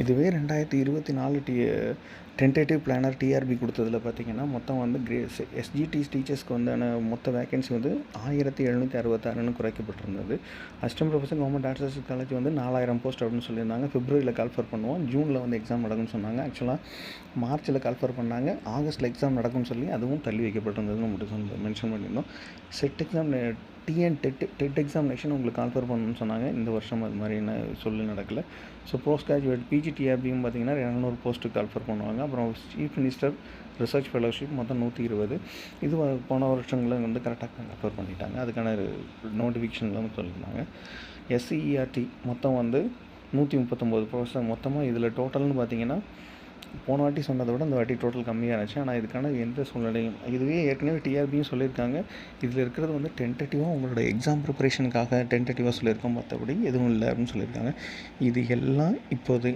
இதுவே 2024 tentative planar TRP கொடுத்ததில் பார்த்தீங்கன்னா மொத்தம் வந்து எஸ்ஜிடி டீச்சர்ஸ்க்கு வந்தான மொத்த வேகன்சி வந்து 1766ன்னு குறைக்கப்பட்டிருந்தது. Assistant professor government arts college வந்து 4000 போஸ்ட் அப்படின்னு சொல்லியிருந்தாங்க. பிப்ரவரியில் கால்ஃபர் பண்ணுவோம், ஜூனில் வந்து எக்ஸாம் நடக்கும்னு சொன்னாங்க. ஆக்சுவலாக மார்ச்சில் கால்ஃபர் பண்ணாங்க, ஆகஸ்ட்டில் எக்ஸாம் நடக்கும்னு சொல்லி அதுவும் தள்ளி வைக்கப்பட்டிருந்ததுன்னு மட்டும் மென்ஷன் பண்ணியிருந்தோம். செட் எக்ஸாம் டெட் எக்ஸாமினேஷன் உங்களுக்கு கால்ஃபர் பண்ணணும்னு சொன்னாங்க. இந்த வருஷம் அது மாதிரி சொல்லி நடக்கலை. ஸோ போஸ்ட் கிராஜுவேட் பிஜிடிஆர்பியும் பார்த்தீங்கன்னா 200 போஸ்ட்டு கால்ஃபர் பண்ணுவாங்க. அப்புறம் சீஃப் மினிஸ்டர் ரிசர்ச் ஃபெலோஷிப் மொத்தம் 120. இது போன வருஷங்களில் வந்து கரெக்டாக கால்ஃபர் பண்ணிட்டாங்க. அதுக்கான நோட்டிஃபிகேஷன்லாம் சொல்லியிருந்தாங்க. எஸ்சிஇஆர்டி மொத்தம் வந்து 139 போஸ்ட். மொத்தமாக இதில் டோட்டல்னு பார்த்தீங்கன்னா போன வாட்டி சொன்னதை விட இந்த வாட்டி டோட்டல் கம்மியாக இருந்துச்சு. ஆனால் இதுக்கான எந்த சூழ்நிலையும் இதுவே ஏற்கனவே டிஆர்பியும் சொல்லியிருக்காங்க. இதில் இருக்கிறது வந்து டென்டேட்டிவாக உங்களோட எக்ஸாம் ப்ரிப்பரேஷனுக்காக டென்டேட்டிவாக சொல்லியிருக்கோம், மற்றபடி எதுவும் இல்லை அப்படின்னு சொல்லியிருக்காங்க. இது எல்லாம் இப்போது